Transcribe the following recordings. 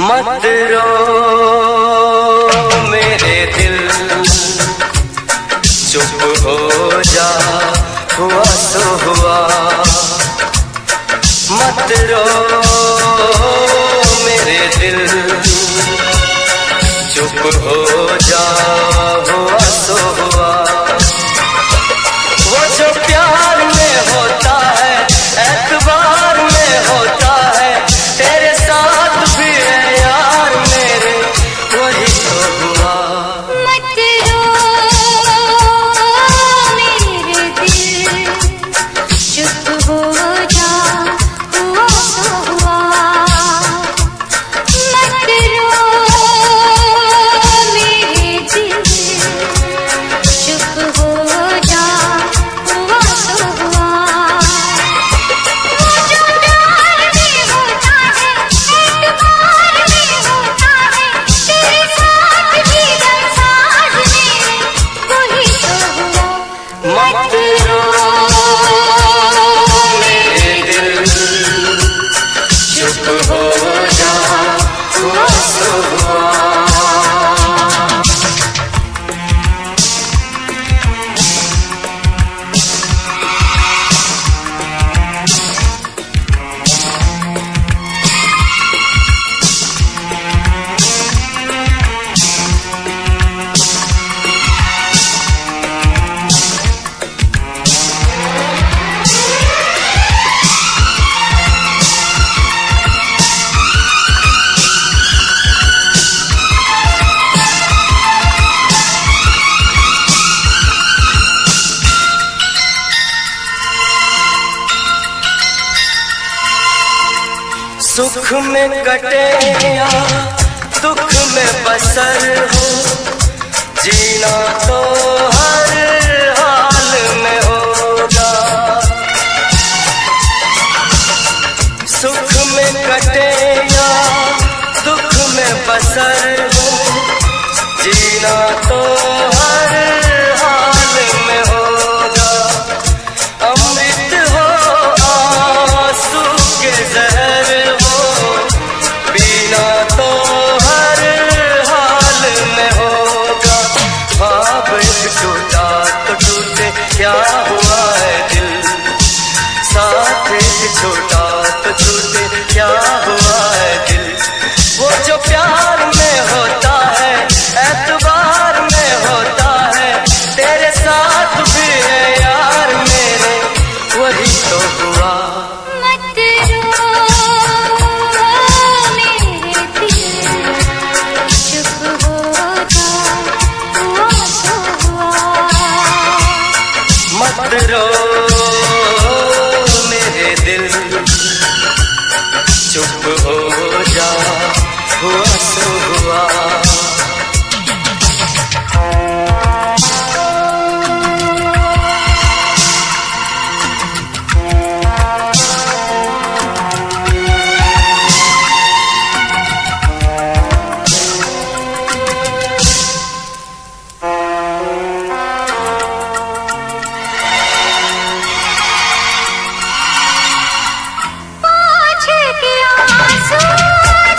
मत रो मेरे दिल, चुप हो जा, हुआ तो हुआ। मत रो मेरे दिल, चुप हो जा, हुआ तो हुआ। वो जो प्यार में होता है, एतबार में होता है, तेरे साथ भी है यार मेरे, वही तो हुआ। मत रो मेरे दिल, चुप हो जा, हुआ तो हुआ। मत रो मेरे दिल, चुप हो जा, हुआ तो हुआ। वो जो प्यार में होता है, एतबार में होता है, तेरे साथ भी दरसाज मेरे, वही तो हुआ। मत रो मेरे दिल, चुप हो जा, हुआ तो हुआ। सुख में कटे या दुख में बसर हो, जीना तो हर हाल में होगा। सुख में कटे या दुख में बसर हो, जीना तो हर हाल में होगा। अमृत हो आंसू के जहर हो, पीना तो हर हाल में होगा। ख्वाब टूटा तो टूटे, क्या हुआ है दिल, साथ छोटा तो छूटे, क्या हुआ है दिल। वो जो प्यार में होता है, एतबार में होता है, तेरे साथ भी है यार मेरे, वही तो हुआ। मत रो मेरे दिल, चुप हो जा, हुआ तो हुआ। मत रो मेरे दिल, चुप हो जा, हुआ तो हुआ। पाँच के आंसू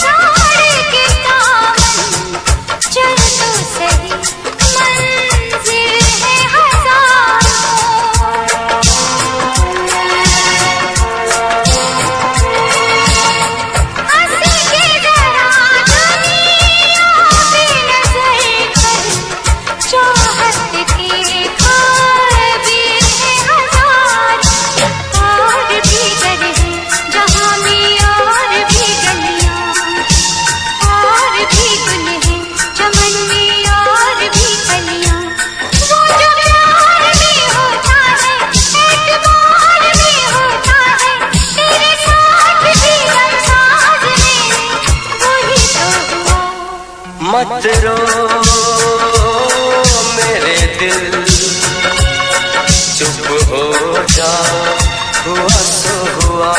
झाड़ के दामन, चल तो सही, मंजिल है हजारों। हंसी के जरा दुनिया पे नजर कर, चाहत के खाए भी है हजार। और भी घर है जहाँ में, और भी गलियाँ, और भी गुल है चमन में, और भी कलियाँ। वो जो प्यार में होता है, एतबार में होता है, तेरे साथ भी दरसाज मेरे, वही तो हुआ। मत रो दिल चुप हो जा, हुआ सो हुआ।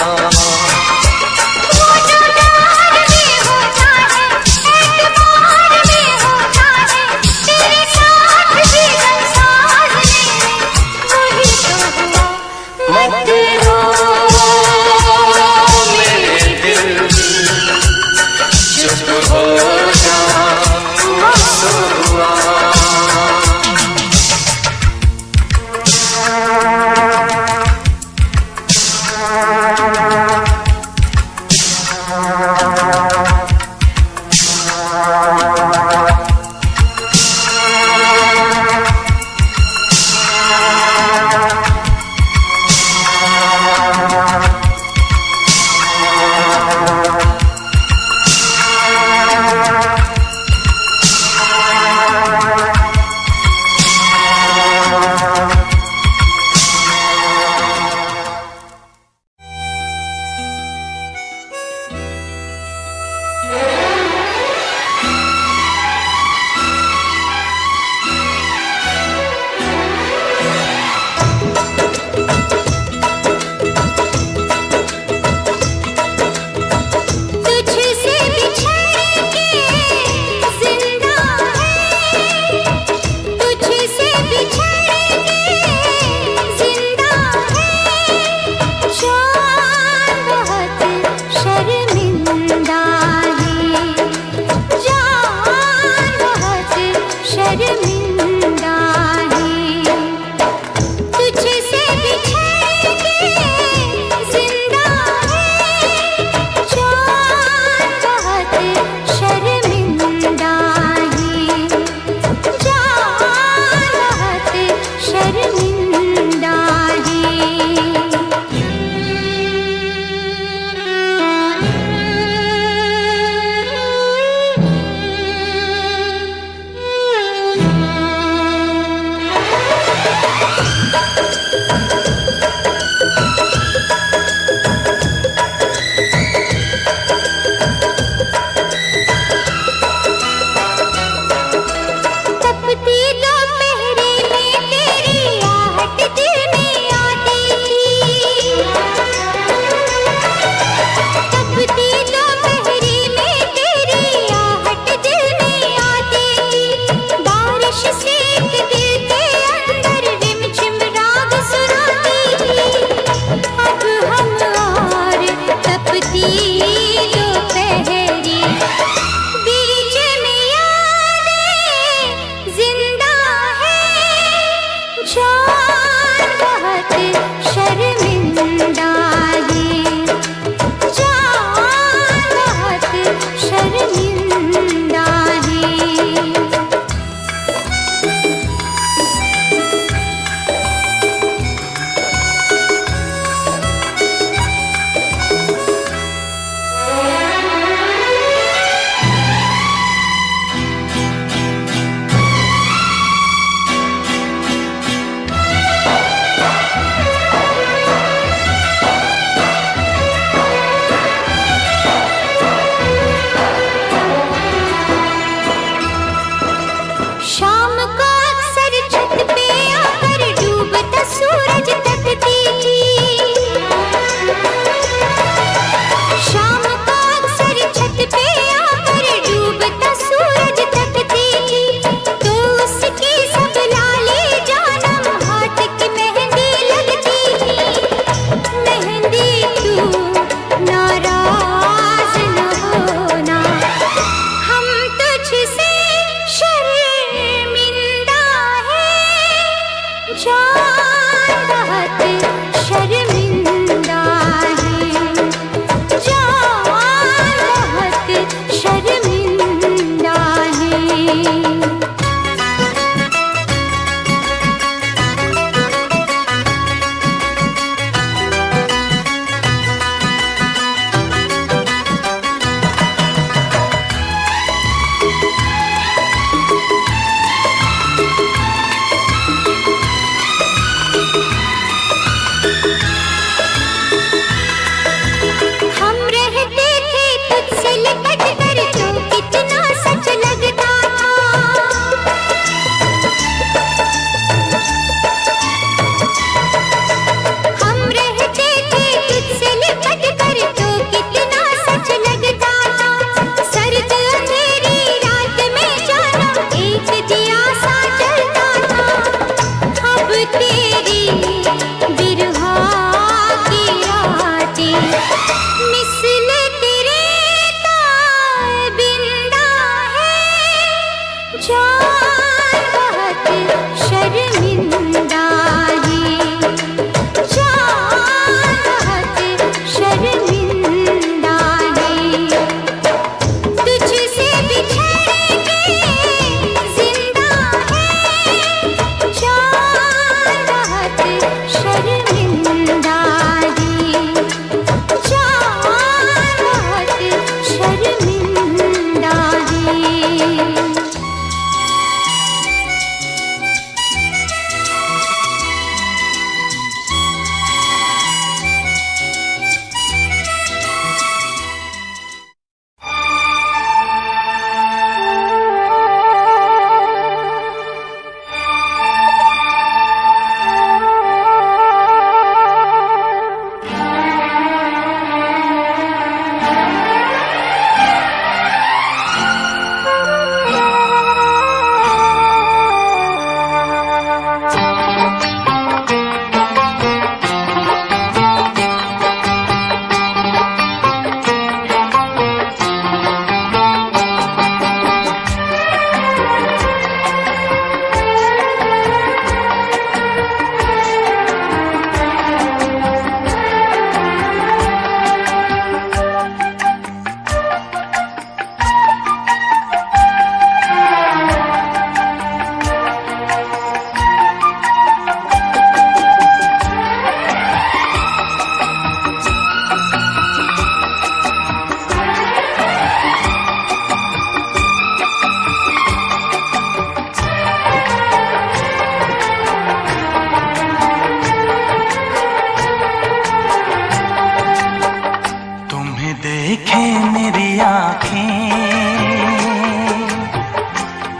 जान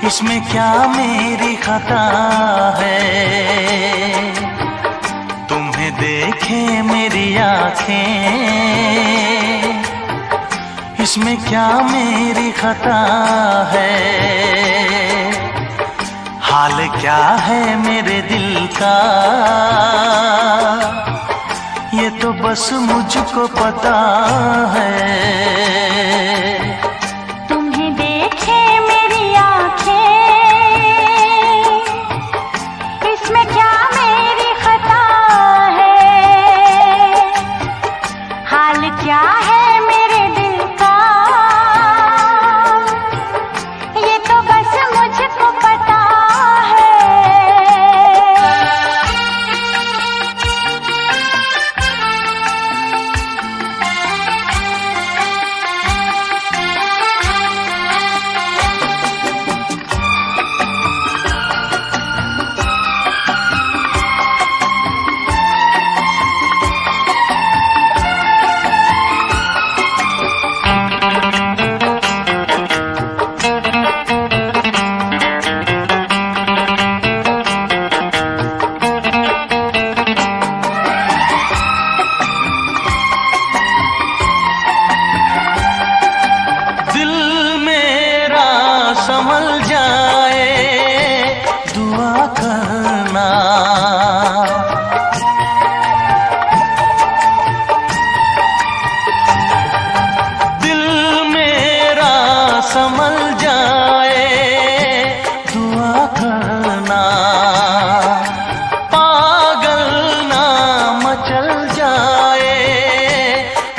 इसमें क्या मेरी खता है, तुम्हें देखे मेरी आँखें, इसमें क्या मेरी खता है। हाल क्या है मेरे दिल का ये तो बस मुझको पता है। संभल जाए दुआ करना, दिल मेरा संभल जाए दुआ करना, पागल ना मचल जाए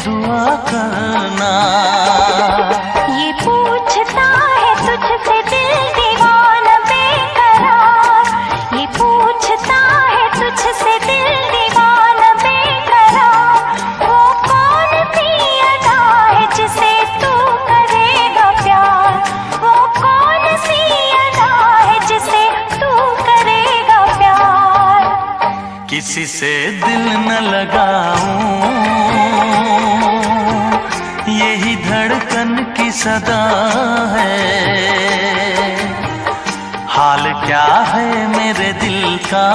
दुआ करना। ये पूछता है तुझसे दिल दीवाना बेकरार, ये पूछता है तुझसे दिल दीवाना बेकरार। वो कौन सी अदा है जिसे तू करेगा प्यार, वो कौन सी अदा है जिसे तू करेगा प्यार। किसी से दिल न लगाऊं यही धड़कन की सदा है। हाल क्या है मेरे दिल का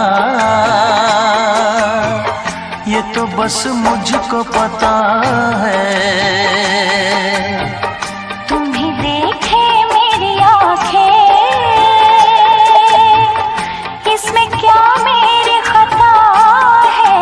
ये तो बस मुझको पता है। तुम्हें देखे मेरी आँखें, इसमें क्या मेरी खता है।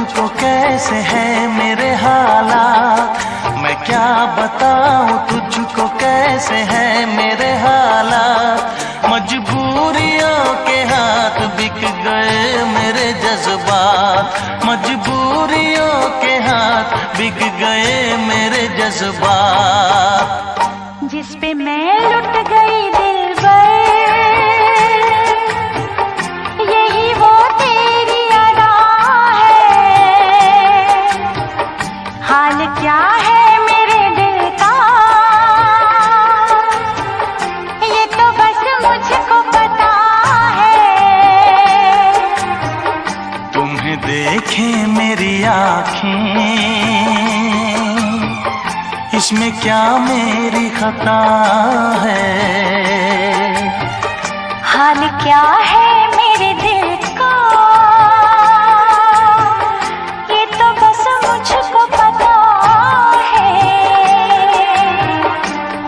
तुझको कैसे है मेरे हालात, मैं क्या बताऊं तुझको कैसे है मेरे हालात। मजबूरियों के हाथ बिक गए मेरे जज्बात, मजबूरियों के हाथ बिक गए मेरे जज्बात। जिस पे मैं लुट गई दिलबर, यही वो तेरी अदा है। हाल क्या है मेरे दिल का, ये तो बस मुझको पता है। तुम्हें देखे मेरी आँखें, इसमें क्या मेरी खता है। हाल क्या है मेरे दिल का, ये तो बस मुझको पता है।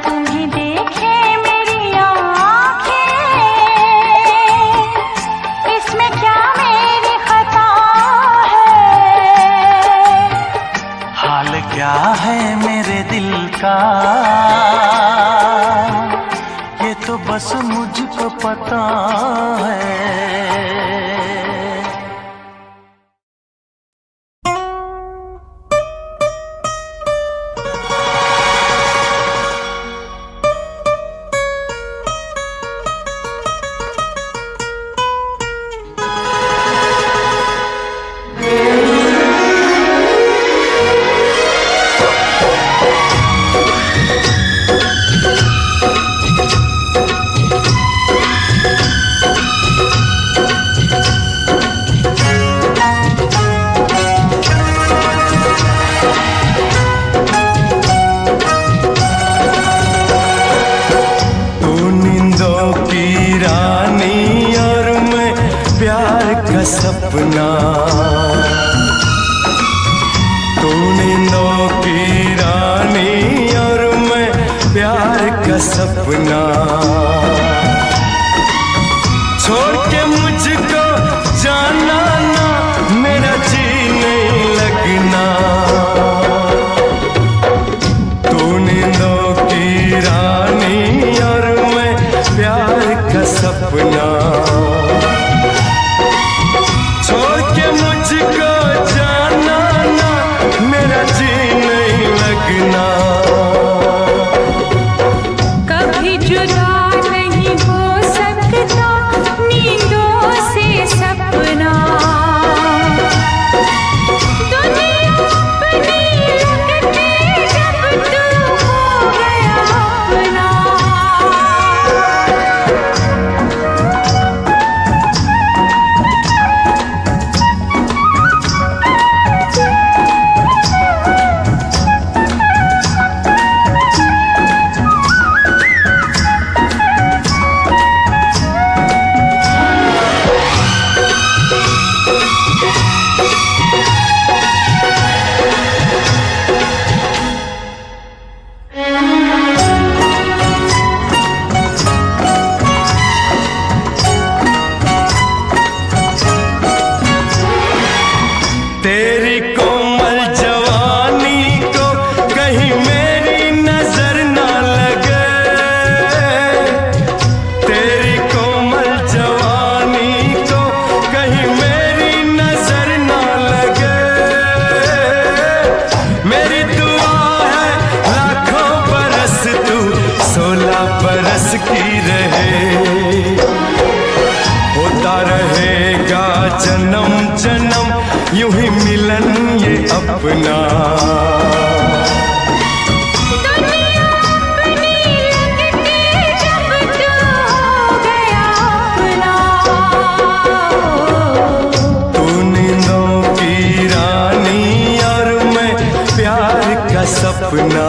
तुम्हें देखे मेरी आँखें, इसमें क्या मेरी खता है। हाल क्या है मेरे दिल का, ये तो बस मुझको पता है। सपना तू नींदों की रानी और मैं प्यार का सपना। छोड़ के मुझको जाना ना, मेरा जी नहीं लगना। तू नींदों की रानी और मैं प्यार का सपना। छोड़ के मुझको जाना ना, मेरा जी नहीं लगना। कभी जुदा नहीं हो सकता नींदों से सपना। दुनिया अपनी लगती जब तू हो गया अपना। तेरी कोमल जवानी को कहीं मेरी नजर ना लगे। तेरी कोमल जवानी को कहीं मेरी नजर ना लगे। मेरी दुआ है लाखों बरस तू 16 बरस की रहे। होता रहेगा जन्म जन्म यूं ही मिलन ये अपना। दुनिया अपनी लगती जब तू हो गया अपना। तू नींदों की रानी और मैं प्यार का सपना।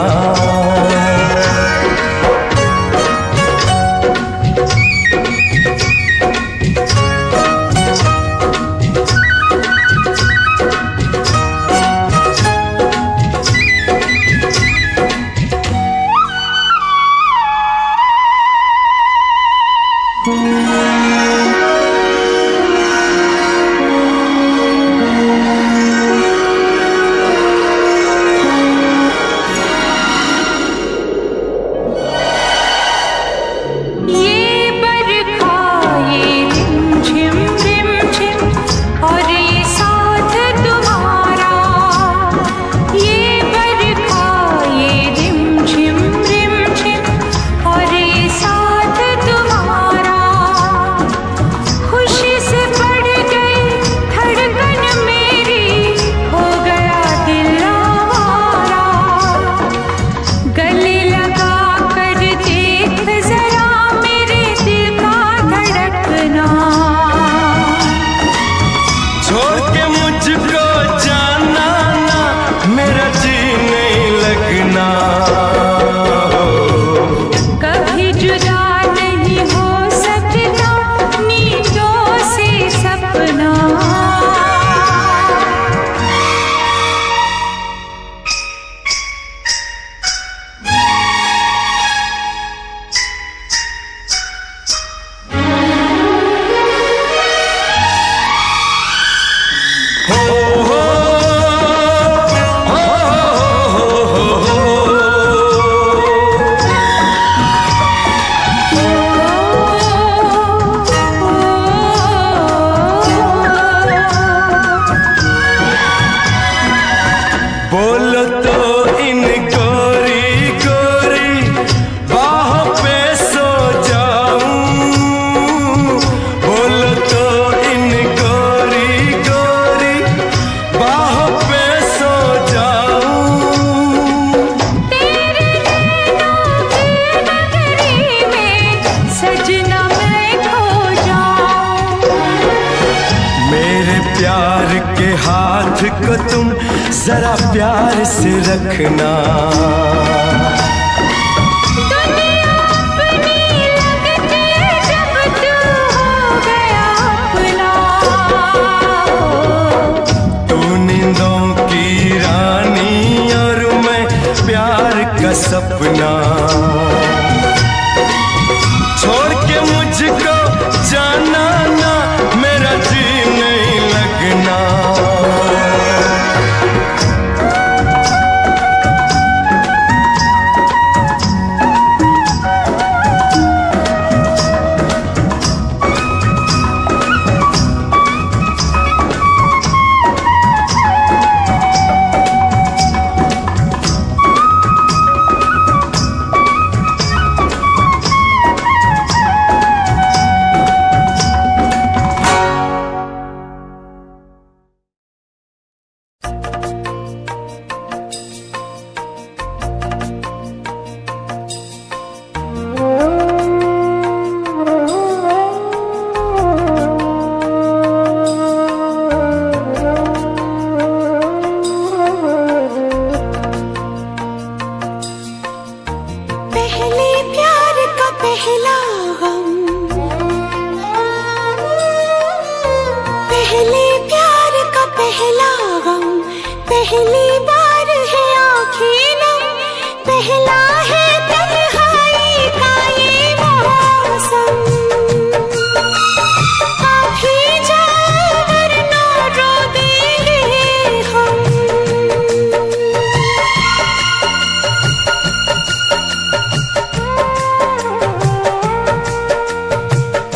लगना। कभी जुदा नहीं हो सकता नींदों से सपना। बोलो तो इन गोरी गोरी बाहों पे सो जाऊं। बोलो तो इन गोरी गोरी बाहों पे सो जाऊं। तेरे नैनों की नगरी में सजना मैं खो जाऊं। मेरे प्यार के हाथ को तुम जरा प्यार से रखना। दुनिया अपनी लगती जब तू हो गया अपना। तू नींदों की रानी और मैं प्यार का सपना। छोड़ के मुझको जाना ना, मेरा जी नहीं लगना। पहले प्यार का पहला गम, पहले प्यार का पहला गम, पहली बार है आँखें नम, पहला है तन्हाई का ये मौसम। आप ही जाओ वरना रो देंगे हम।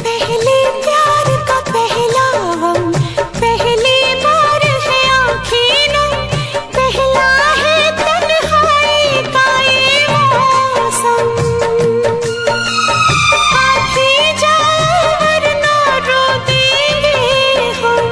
पहले प्यार का पहला गम, पहली बार है आँखें नम, पहला है तन्हाई का ये मौसम। आप ही जाओ वरना रो देंगे हम।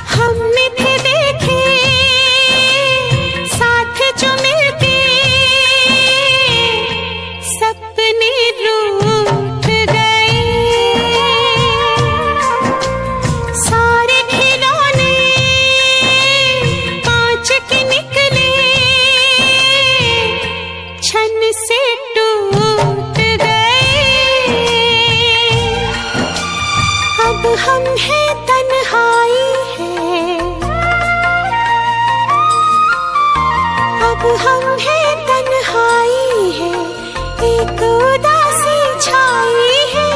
हमने थे देखे साथ जो मिलते, सपने रूठ गए। सारे खिलौने कांच के निकले, छन से टूट गए। अब हम हैं तन्हाई है, अब हम हैं तन्हाई है, एक उदासी छाई है,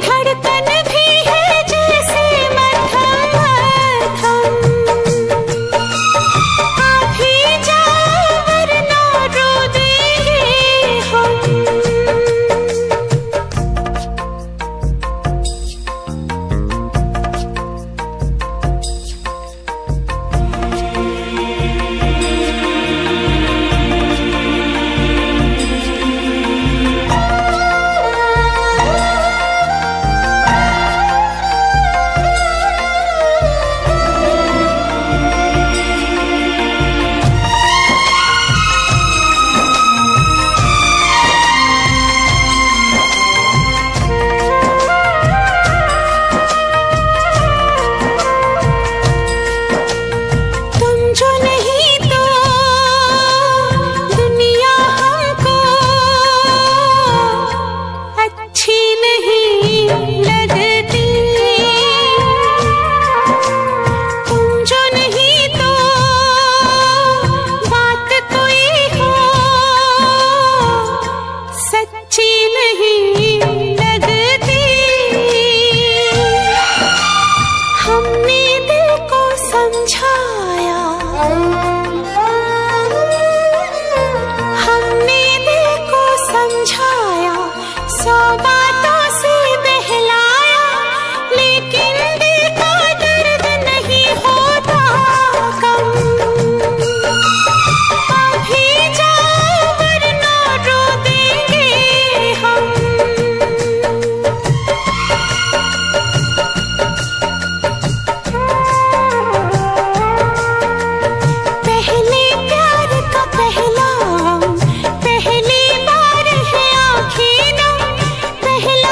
धड़कन भी है जैसे मध्यम मध्यम। आप ही जाओ वरना रो देंगे हम। बातों से बहलाया, लेकिन दिल का दर्द नहीं होता कम। अभी जाओ वरना रो देंगे हम। पहले प्यार का पहला, पहली बार है आँखें नम, पहले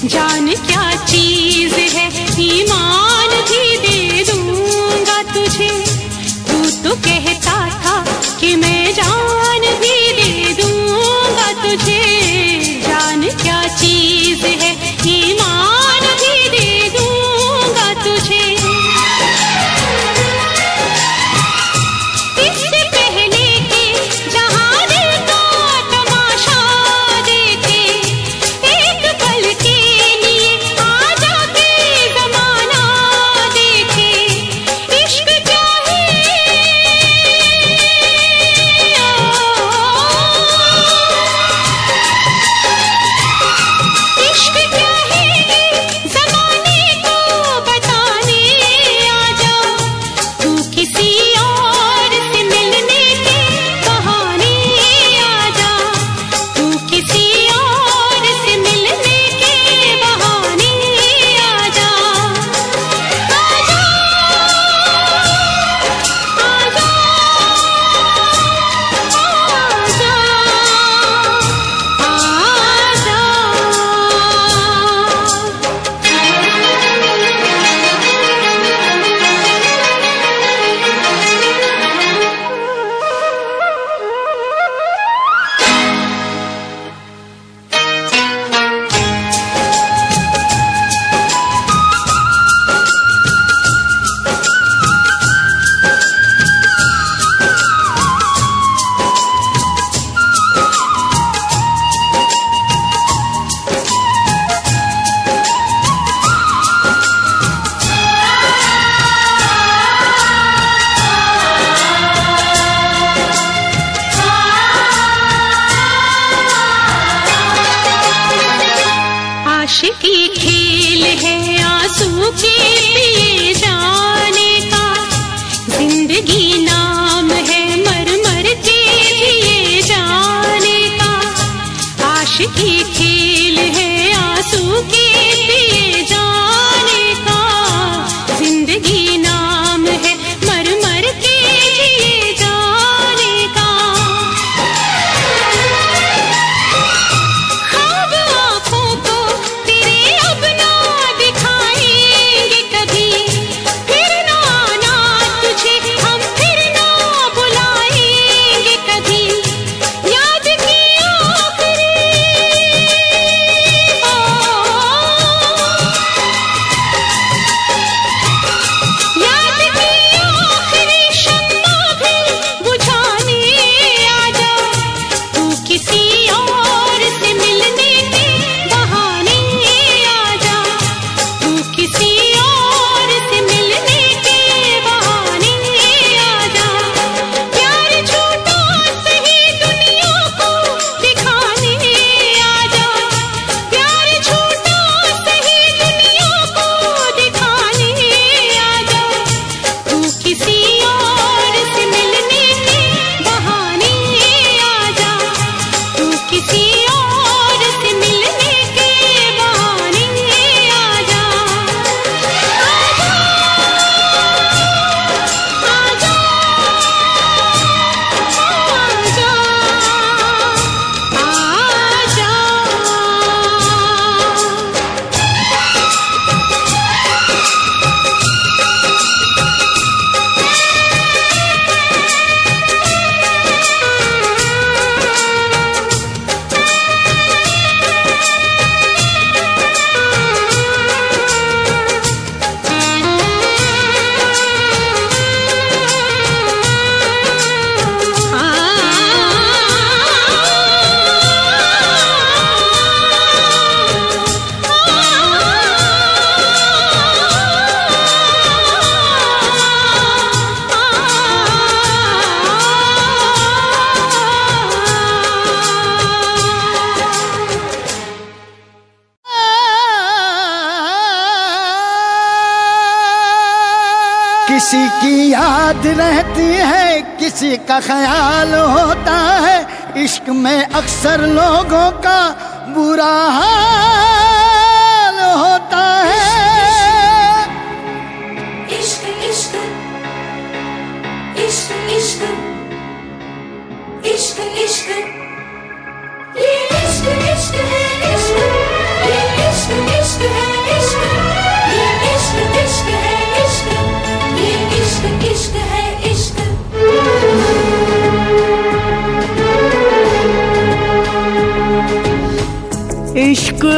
जान क्या चीज है, ईमान भी दे दूंगा तुझे। तू तो कहता था कि मैं जान भी दे दूंगा तुझे। जान क्या चीज है, ईमान भी दे दूंगा तुझे। इससे पहले कि जहां दिल का तमाशा देखे, एक पल के लिए आजा के जमाना देखे। इश्क क्या है, इश्क क्या है जमाने को बताने आजा। तू किसी और से मिलने के बहाने आजा। तू किसी और से मिलने के बहाने आजा। आजा आजा आशिकी खेल है आंसू के पिए जाने का। जिंदगी नाम है मर मर के जिए जाने का। आशिकी खेल है आंसू के पिए जाने का। जिंदगी नाम है मर मर के जिए जाने का। ख्वाब आँखों को तेरे अब ना दिखाएंगे कभी। फिर ना आना तुझे हम फिर ना बुलाएंगे कभी। याद की आखिरी याद की आखिरी शम्मा भी बुझाने आजा। तू किसी और से मिलने के बहाने आजा। तू किसी और से मिलने के बहाने आजा। प्यार झूठा सही दुनिया को दिखाने आजा। प्यार झूठा सही दुनिया को दिखाने आजा। तू किसी और से मिलने के बहाने आजा। तू किसी और से मिलने के बहाने आजा। आजा आजा आजा किसी की याद रहती है, किसी का ख्याल होता है। इश्क में अक्सर लोगों का बुरा हाल होता है। इश्क इश्क इश्क इश्क इश्क इश्क ये इश्क इश्क है इश्क ये इश्क इश्क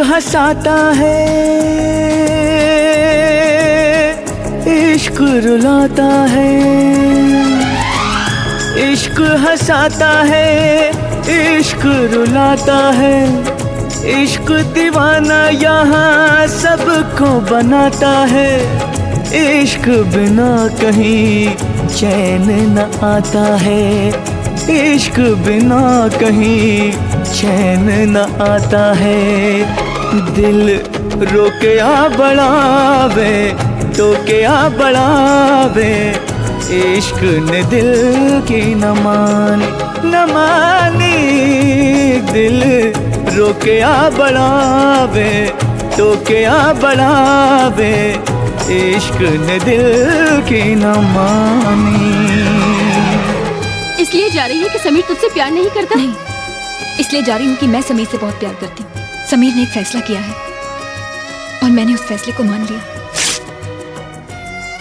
हंसाता है, इश्क रुलाता है, इश्क हंसाता है, इश्क रुलाता है, इश्क दीवाना यहाँ सबको बनाता है। इश्क बिना कहीं चैन न आता है, इश्क बिना कहीं चैन न आता है। दिल रोके आ बढ़ावे, टोके आ बढ़ावे, इश्क ने दिल की न मानी, दिल रोके आ बढ़ावे, टोके आ बढ़ावे, इश्क ने दिल की न मानी। इसलिए जा रही है कि समीर तुझसे प्यार नहीं करता? नहीं, इसलिए जा रही हूँ कि मैं समीर से बहुत प्यार करती हूँ। समीर ने एक फैसला किया है और मैंने उस फैसले को मान लिया।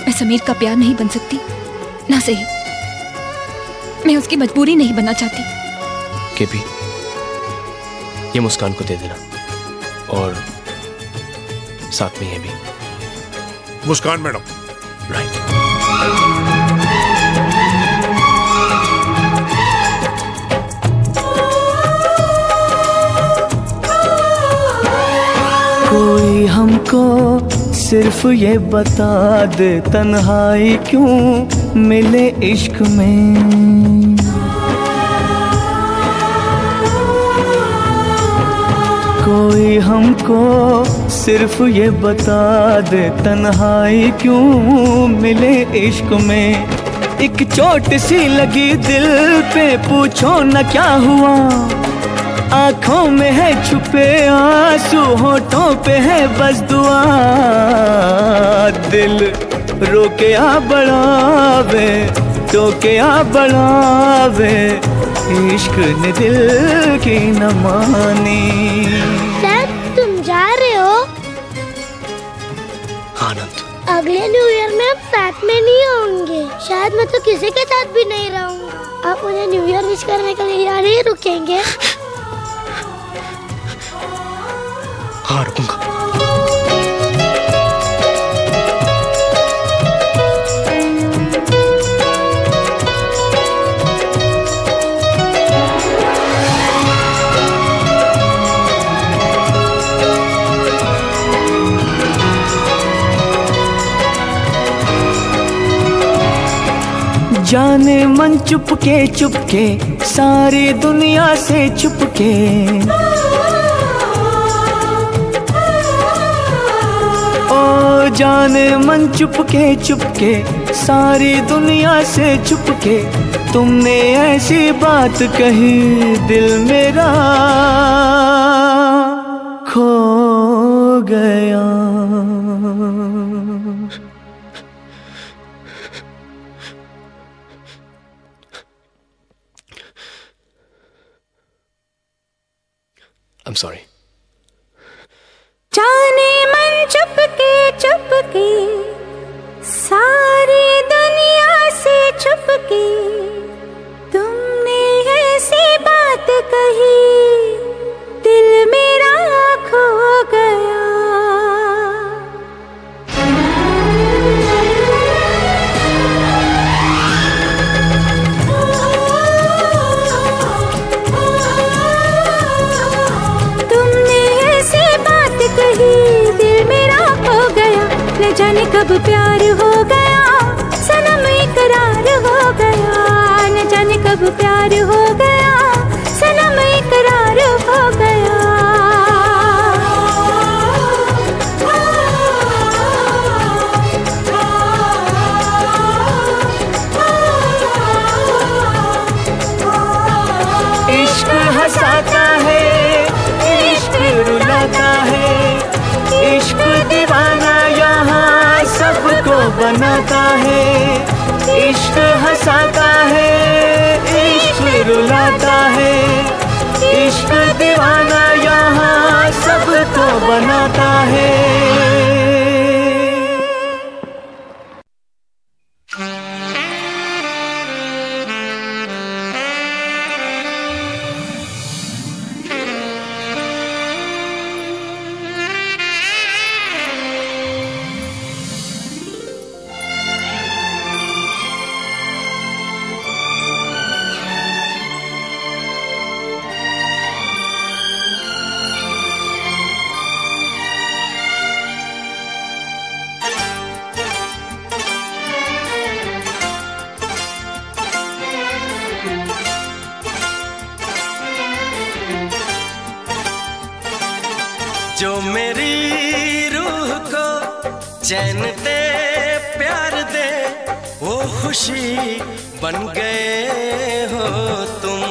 मैं समीर का प्यार नहीं बन सकती, ना सही मैं उसकी मजबूरी नहीं बनना चाहती। केपी, ये मुस्कान को दे देना और साथ में ये भी। मुस्कान मैडम। राइट। कोई हमको सिर्फ ये बता दे, तन्हाई क्यों मिले इश्क में। कोई हमको सिर्फ ये बता दे, तन्हाई क्यों मिले इश्क में। एक चोट सी लगी दिल पे, पूछो न क्या हुआ। आँखों में है छुपे आंसू, होठों पे है बस दुआ। दिल रोके आ बढ़ावे, टोके आ बढ़ावे, इश्क ने दिल की न मानी। सर, तुम जा रहे हो? आनंद, अगले न्यू ईयर में हम साथ में नहीं होंगे। शायद मैं तो किसी के साथ भी नहीं रहूंगा। आप मुझे न्यू ईयर विश करने के लिए यहाँ नहीं रुकेंगे? हाँ, रुकूंगा। जाने मन चुपके सारी दुनिया से चुपके, ओ जाने मन चुपके सारी दुनिया से चुपके, तुमने ऐसी बात कही दिल मेरा खो गया। I'm sorry. जाने मन चुपके सारी दुनिया से चुपके, तुमने ऐसी बात कही दिल मेरा खो गया। न जाने कब प्यार हो गया, सनम इकरार हो गया। न जाने कब प्यार हो गया, सनम इकरार हो गया। इश्क हंसाता है, इश्क रुलाता है, इश्क दीवाना यहाँ सबको बनाता है। इश्क हंसाता है, इश्क रुलाता है, इश्क दीवाना यहाँ सबको बनाता है। चैन दे प्यार दे वो खुशी बन गए हो तुम,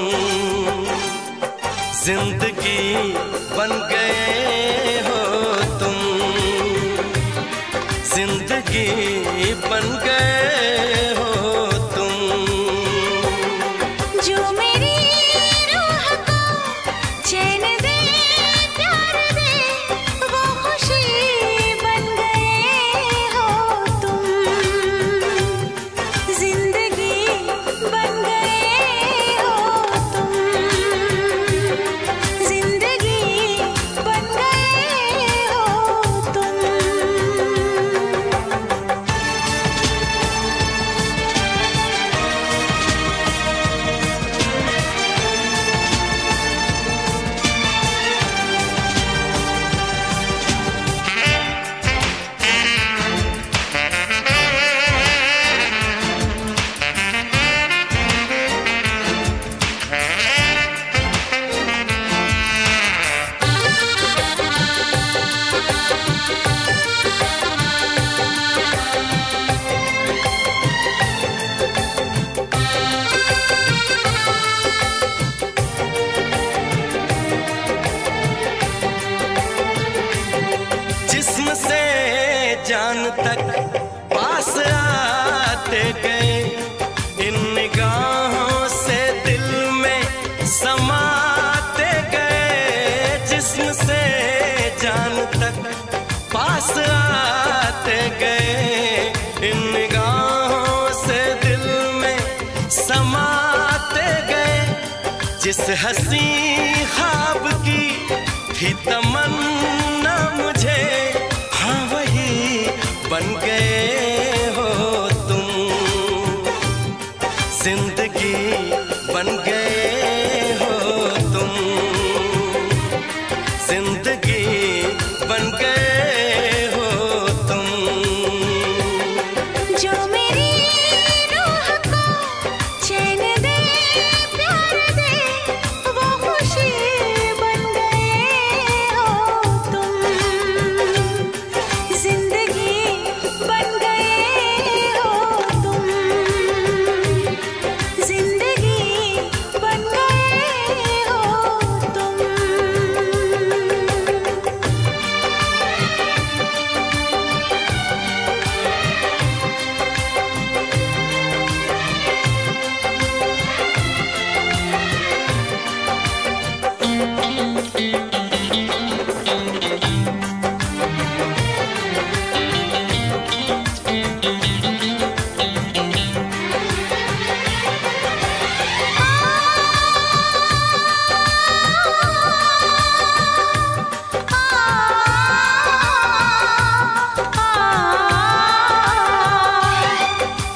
जिंदगी बन गए हो तुम, जिंदगी बन गए हो तुम। जो मेरी रूह को चैन दे प्यार दे वो खुशी बन गए हो तुम, जिंदगी बन गए हो तुम, जिंदगी बन गए हो तुम। जिस्म से जान तक पास आते गए, इन निगाहों से दिल में समाते गए। जिस्म से जान तक पास आते गए, इन निगाहों से दिल में समाते गए। जिस हंसी ख्वाब की थी तमन्ना मुझे, हाँ वही बन गए हो तुम, जिंदगी बन गए हो तुम, जिंदगी बन गए हो तुम। जो मेरी रूह को चैन दे प्यार दे वो खुशी बन गए हो तुम, जिंदगी बन गए हो तुम, जिंदगी बन गए हो तुम।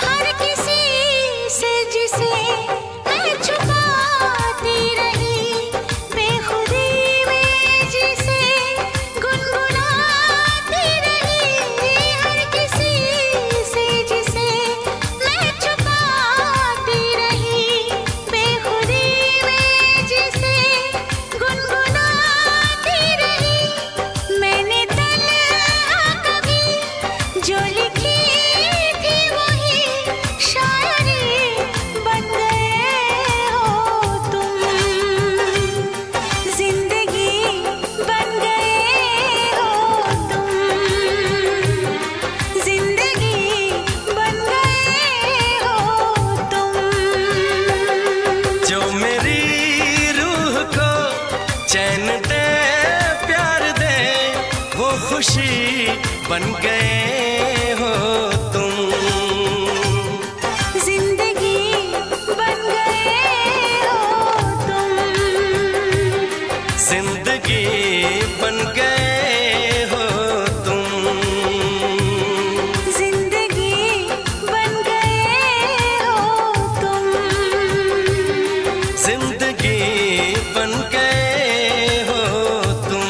हर किसी से जिसे मैं छुपाती रही, बेखुदी में जिसे गुनगुनाती रही। हर किसी से जिसे मैं छुपाती रही, बेखुदी में जिसे गुनगुनाती रही। मैंने तन्हा कभी जो लिखी थी वही शायरी बन गए हो तुम, जिंदगी बन गए हो तुम, जिंदगी बन गए हो तुम। जो मेरी रूह को चैन दे प्यार दे वो खुशी बन गए हो तुम, जिंदगी बन गए हो तुम, जिंदगी बन गए हो तुम, जिंदगी बन गए हो तुम। जिंदगी बन गए हो तुम।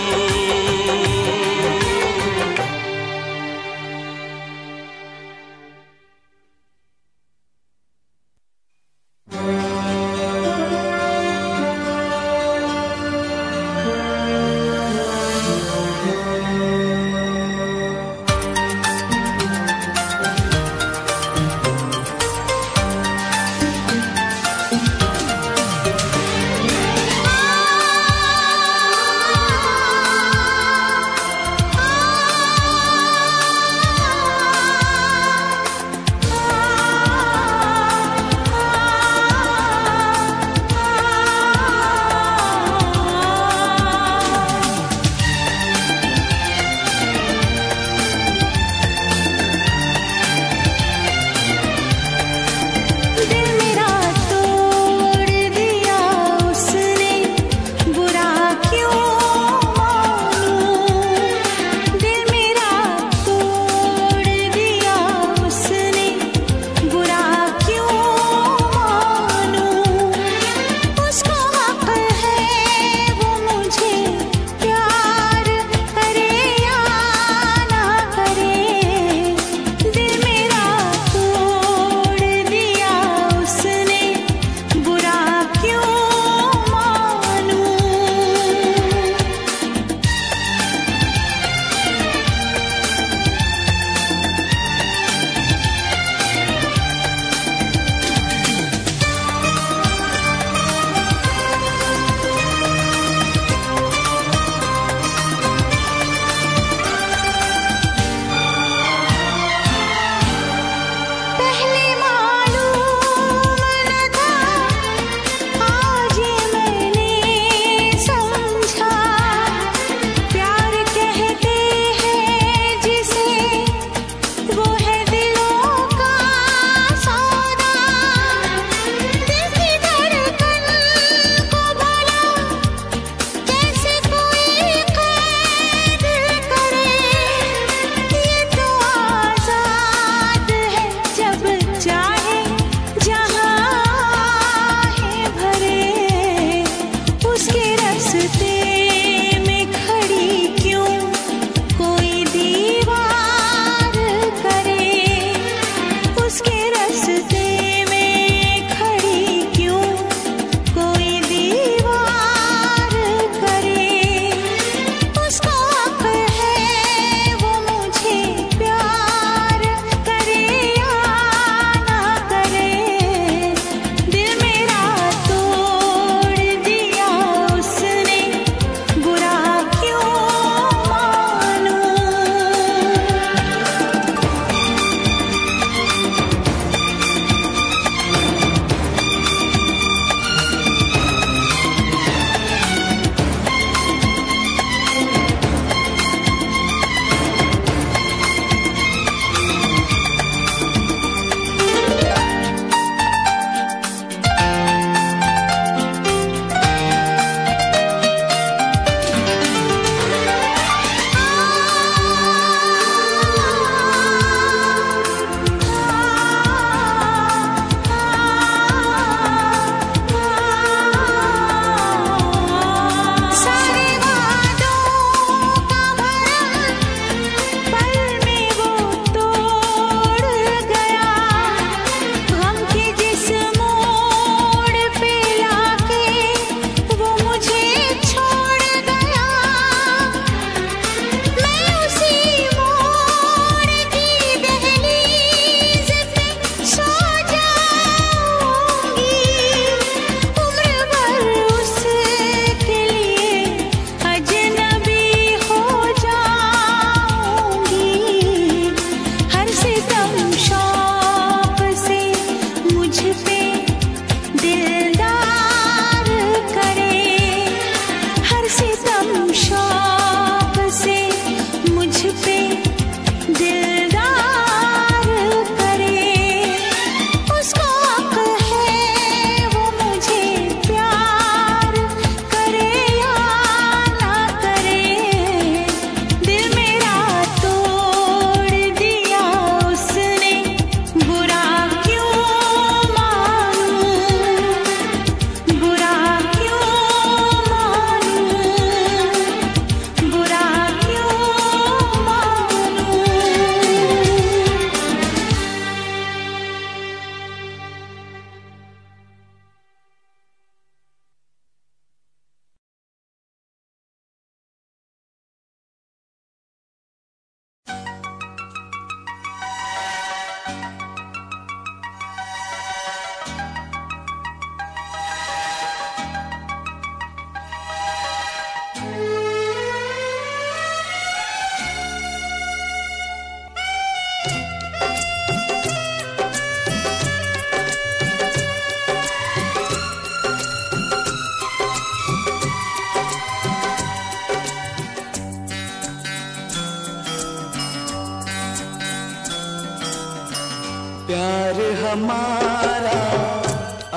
प्यार हमारा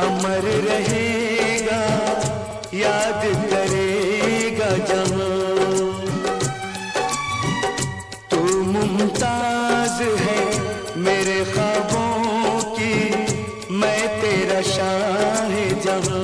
अमर रहेगा, याद करेगा जहां। तू मुमताज है मेरे ख्वाबों की, मैं तेरा शाह जहां।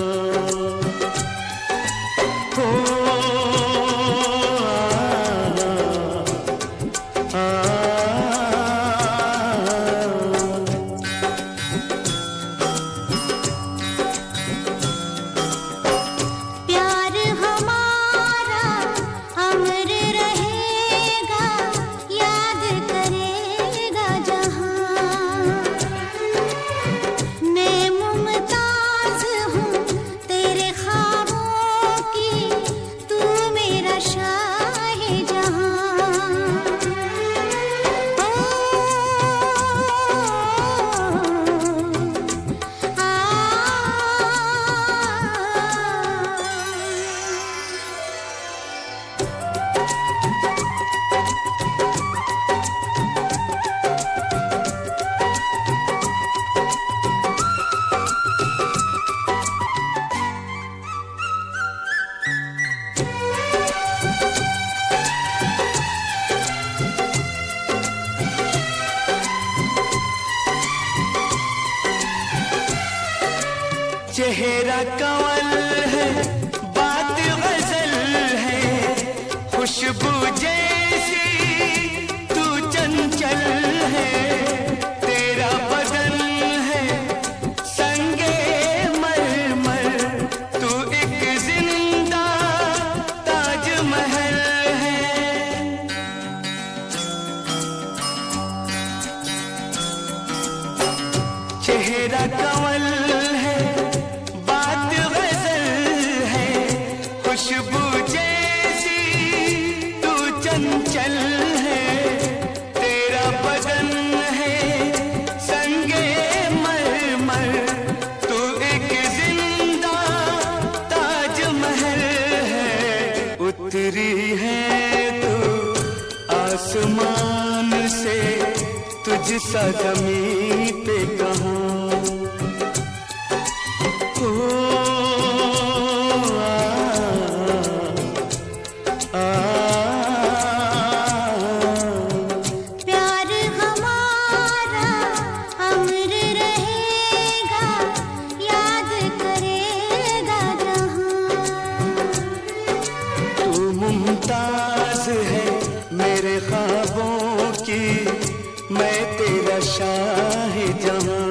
चेहरा कंवल है, बात गजल है, खुशबू जैसी तू चंचल है। तेरा बदन है संगे मरमर, तू एक जिंदा ताजमहल है। चेहरा कंवल है, खुशबू जैसी तू चंचल है। तेरा बदन है संगे मरमर, तू एक जिंदा ताजमहल है। उतरी है तू आसमान से, तुझसा ज़मीं पे कहाँ। मुमताज है मेरे ख्वाबों की, मैं तेरा शाह जहां।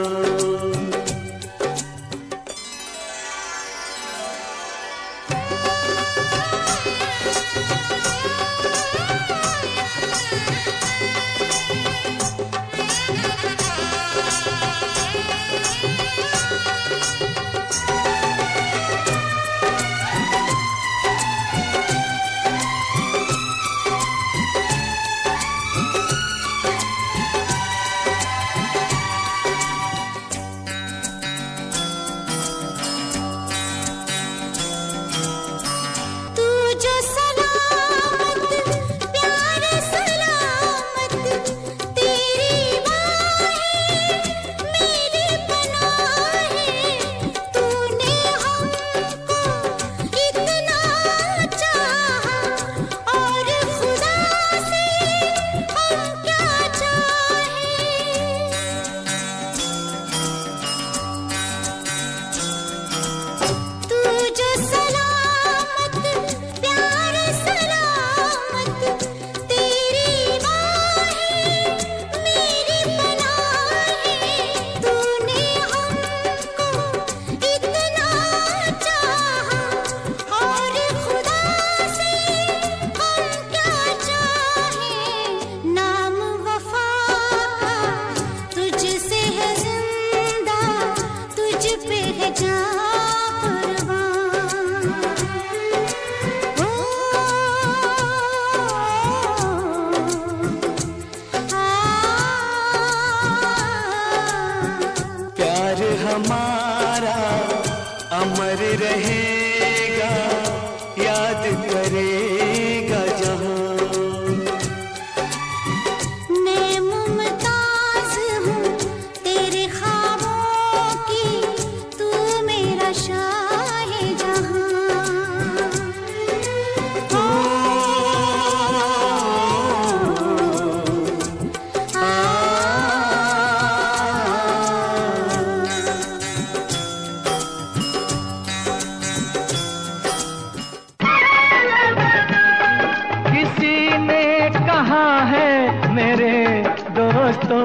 दोस्तों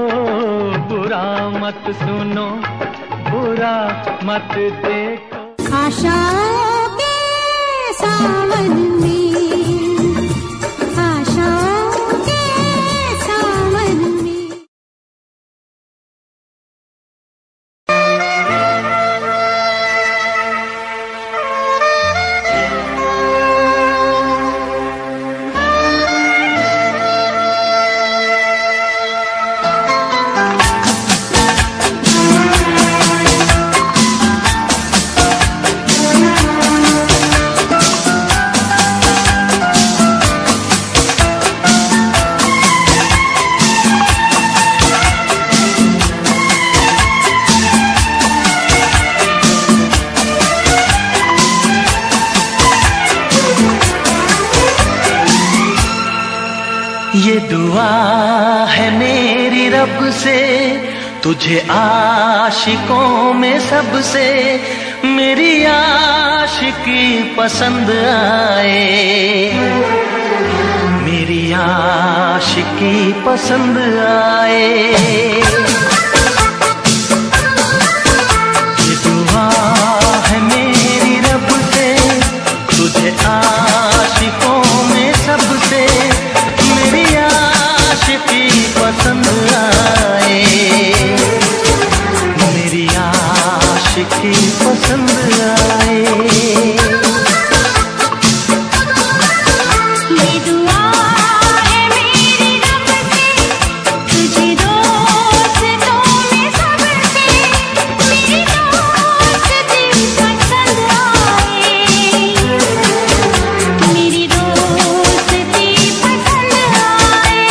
बुरा मत सुनो, बुरा मत देखो। आशाओं के सावन में, आशाओं के सावन में। ये दुआ है मेरी रब से, तुझे आशिकों में सबसे मेरी आशिकी पसंद आए, मेरी आशिकी पसंद आए। ये दुआ है मेरी रब से, तुझे आशिकों में सबसे मेरी आशिकी पसंद आए, मेरी आशिकी पसंद आए। ये दुआ है मेरी रब से, तुझे दोस्तों में सबसे मेरी दोस्ती पसंद आए, मेरी दोस्ती पसंद आए।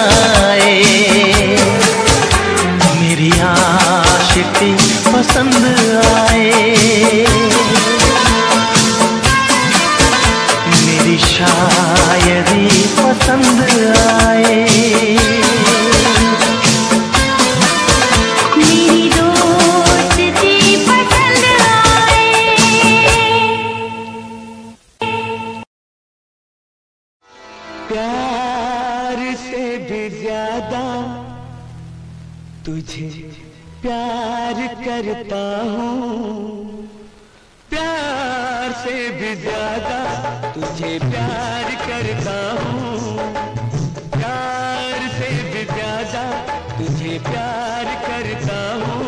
आए, मेरी आशिकी पसंद आए, मेरी शायरी पसंद आए, मेरी दोस्ती पसंद आए। प्यार से भी ज्यादा तुझे प्यार करता हूँ, प्यार से भी ज्यादा तुझे प्यार करता हूँ, प्यार से भी ज्यादा तुझे प्यार करता हूँ।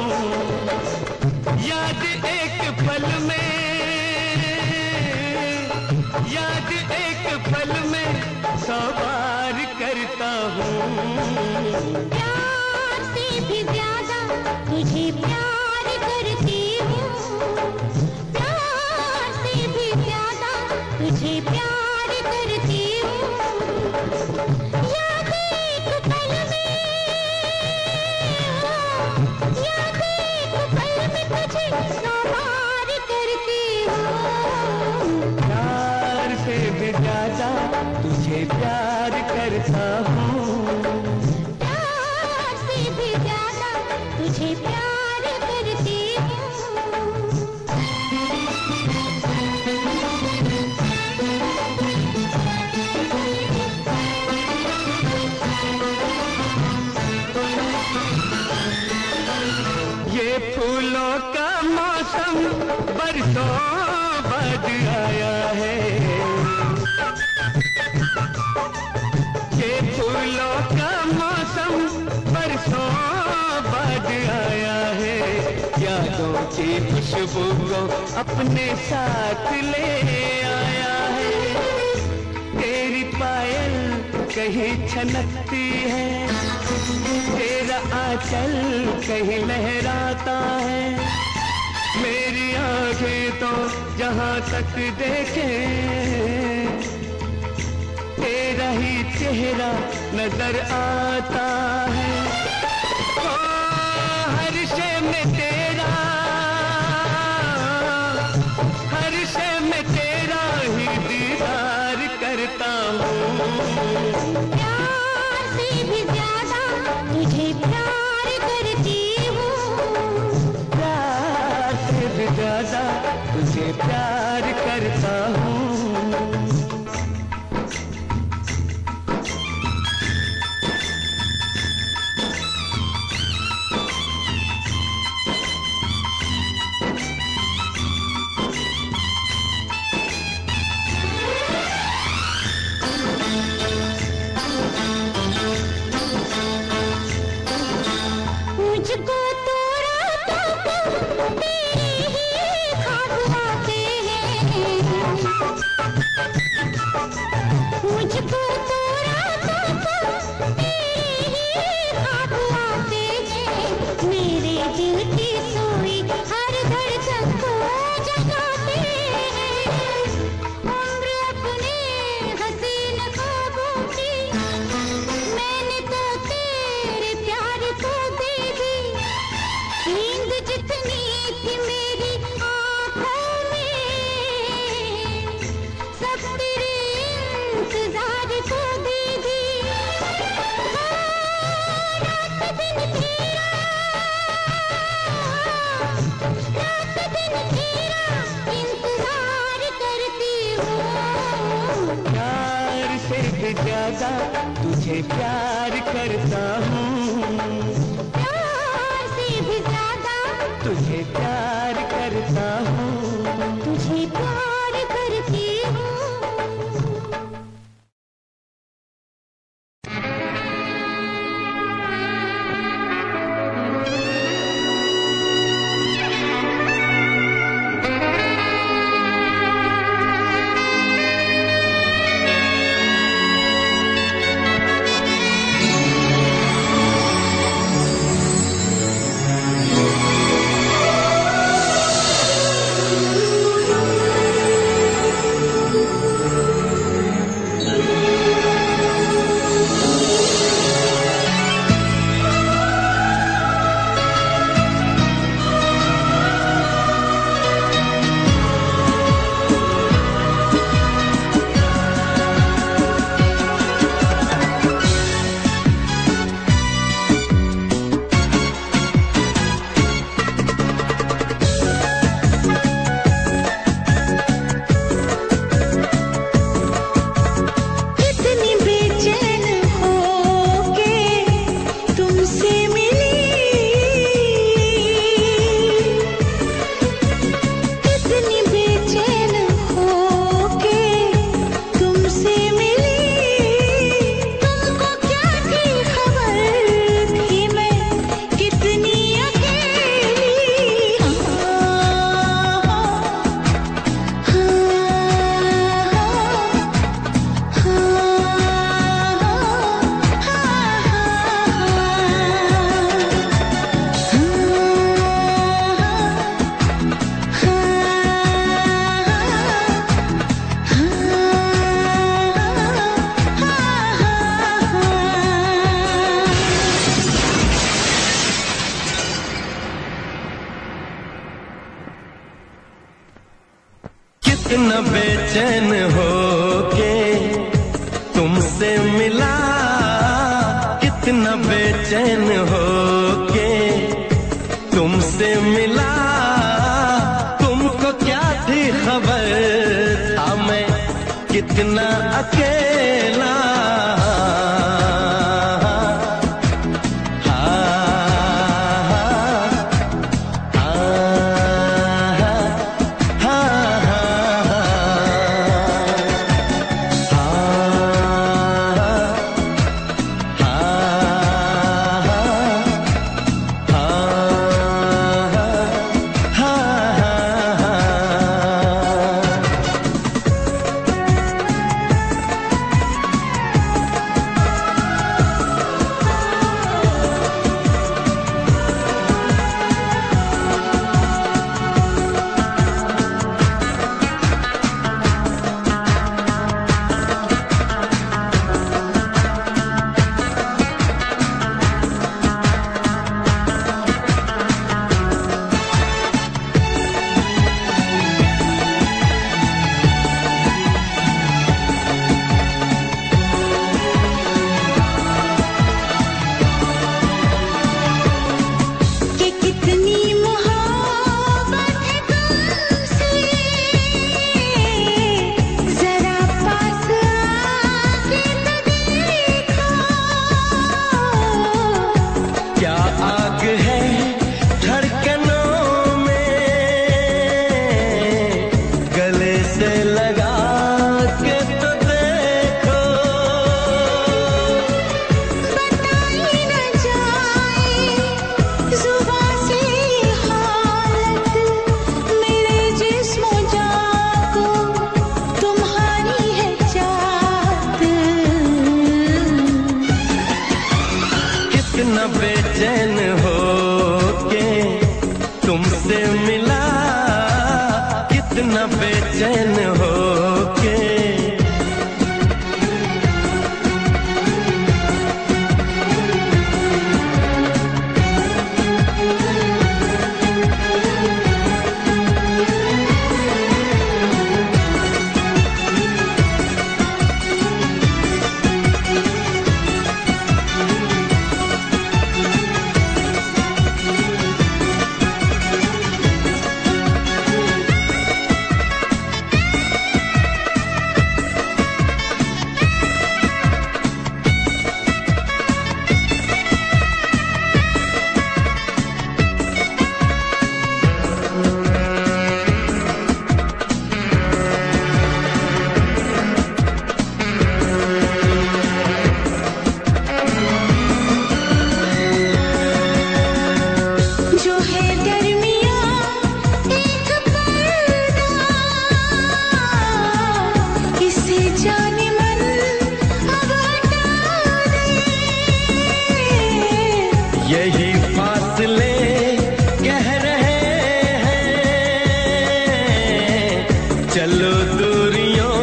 याद एक पल में, याद एक पल में 100 बार करता हूँ। प्यार से भी ज्यादा तुझे प्यार करती हूँ, प्यार से भी ज्यादा तुझे प्यार करती हूँ। याद एक पल में, याद एक पल में तुझे 100 बार करती हूँ। प्यार से भी ज्यादा तुझे प्यार करता हूँ, प्यार से भी ज्यादा तुझे प्यार करती हूँ। ये फूलों का मौसम बरसों बाद आया है, ये फूलों का मौसम बरसों बाद आया है। यादों की खुशबू को अपने साथ ले आया है। तेरी पायल कहीं छनकती है, तेरा आंचल कहीं लहराता है। मेरी आंखें तो जहां तक देखे तेरा ही चेहरा नजर आता है। ओ हर शे में तेरा, हर शे में तेरा ही दीदार करता हूँ। प्यार से भी ज्यादा तुझे प्यार करती हूँ, प्यार से भी ज्यादा तुझे प्यार करता हूँ। मुझको तो रातों को तेरे ही ख्वाब आते हैं, मुझको तो रातों को तेरे ही ख्वाब आते हैं। मेरे दिल की सोई हर धड़कन को जगाते हैं। उम्र अपने हसीन ख्वाबों की मैंने तो तेरे प्यार को दे दी। नींद जितनी थी मेरी आँखों में सब तेरे इंतजार को दे दी। रात दिन तेरा, रात दिन तेरा इंतजार करती हूँ। प्यार से भी ज्यादा तुझे प्यार करता हूँ, प्यार से भी ज्यादा तुझे प्यार करता हूँ। तुझे प्यार करती हूँ। कितना बेचैन हो के तुमसे मिला, कितना बेचैन हो के तुमसे मिला। तुमको क्या थी खबर था मैं कितना अकेला। बेचैन हो के तुमसे मिला, कितना बेचैन हो के। यही फासले कह रहे हैं चलो दूरियों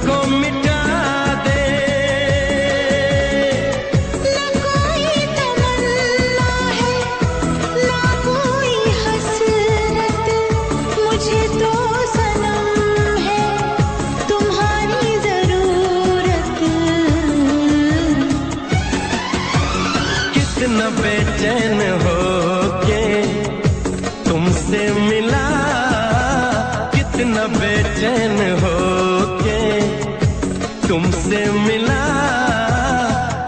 को मिटा दे। ना कोई तमन्ना है ना कोई हसरत, मुझे तो सनम है तुम्हारी जरूरत। कितना बेचैन हो के तुमसे मिला, कितना बेचैन हो के तुमसे मिला।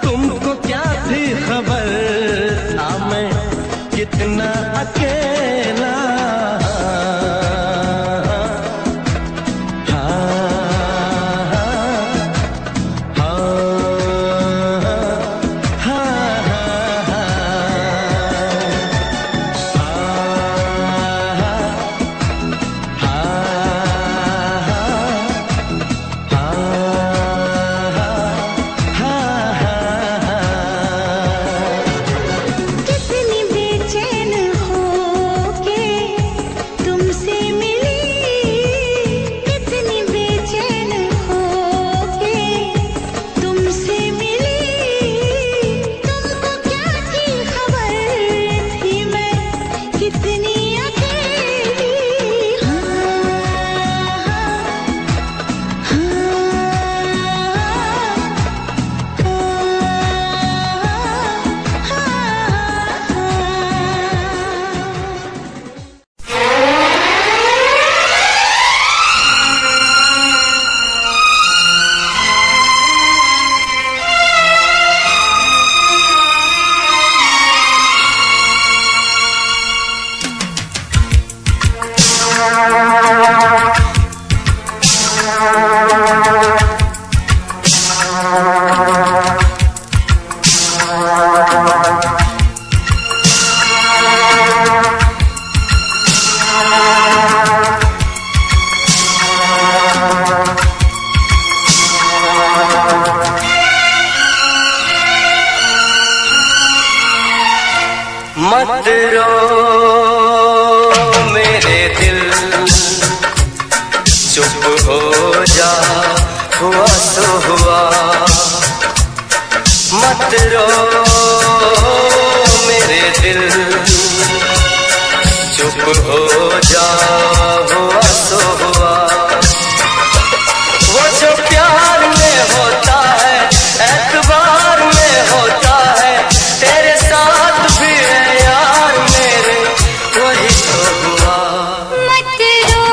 तुमको क्या थी खबर था मैं कितना अकेला। कितनी बेचैन हो मत रो मेरे दिल, चुप हो जा, हुआ तो हुआ। मत रो मेरे दिल, चुप हो जा, हुआ तो हुआ। वो जो प्यार में होता है, एतबार में होता है, तेरे साथ भी है यार मेरे, वही तो हुआ। मत रो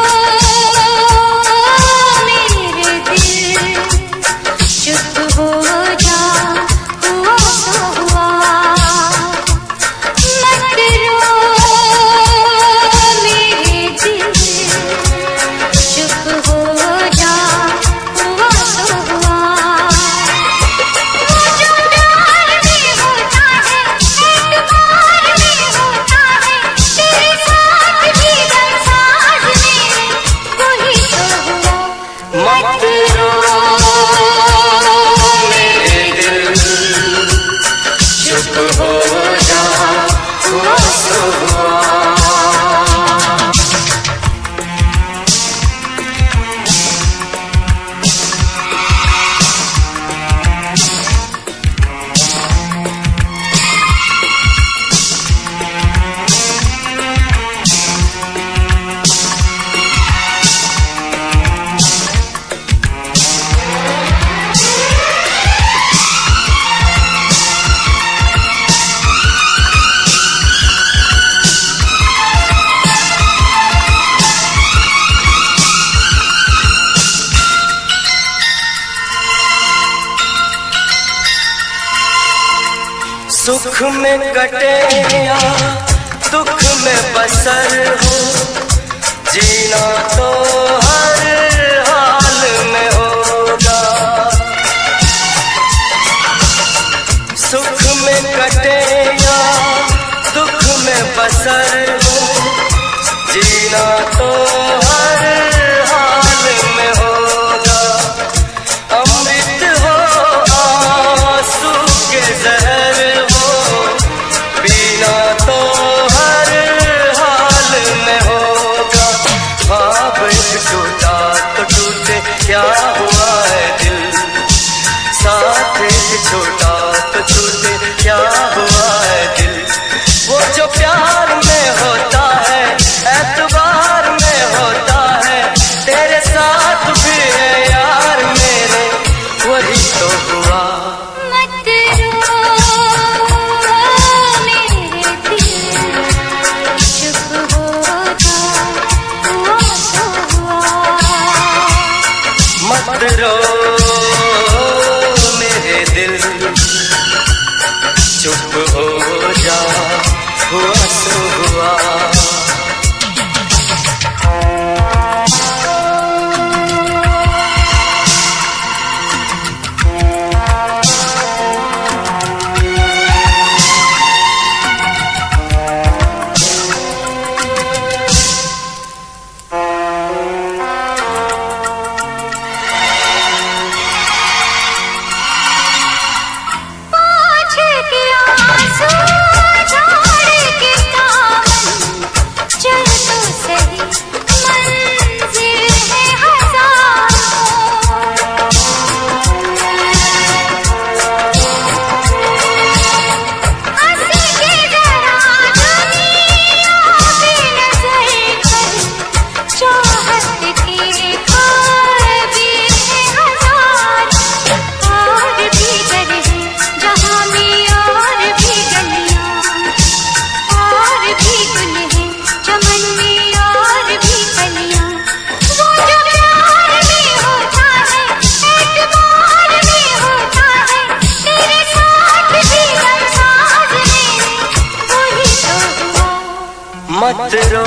मेरे दिल, चुप हो जा, हुआ तो हुआ। मत रो मेरे दिल, चुप हो जा, हुआ तो हुआ। वो जो प्यार में होता है, एतबार में होता है, तेरे साथ भी गमसाज मेरे, वही तो हुआ। मत रो मेरे दिल, चुप हो जा, हुआ तो हुआ। सुख में कटे या दुख में बसर हो, जीना तो हर हाल में होगा। सुख में कटे या दुख में बसर हो, जीना तो हर हाल में होगा। अमृत हो आंसू के जहर हो, पीना तो हर हाल में होगा। ख्वाब टूटा तो टूटे, क्या हुआ है दिल, साथ छोटा तो छूटे, क्या हुआ है दिल। वो जो प्यार में होता है, एतबार में होता है, तेरे साथ भी है यार मेरे, वही तो हुआ। मत रो मेरे दिल, चुप हो जा, हुआ तो हुआ। मत रो मेरे दिल, चुप हो जा, हुआ तो हुआ। पाँच के आंसू झाड़ के दामन, चल तो सही, मंजिल है हजारों। हंसी के जरा दुनिया की नजर कर, चाहत के ख्वाब है हजार। और भी घर है जहाँ में, और भी गलियाँ, और भी गुल है चमन में, और भी कलियाँ। वो जो प्यार में होता है, एतबार में होता है, तेरे साथ भी गमसाज मेरे, वही तो हुआ। मत रो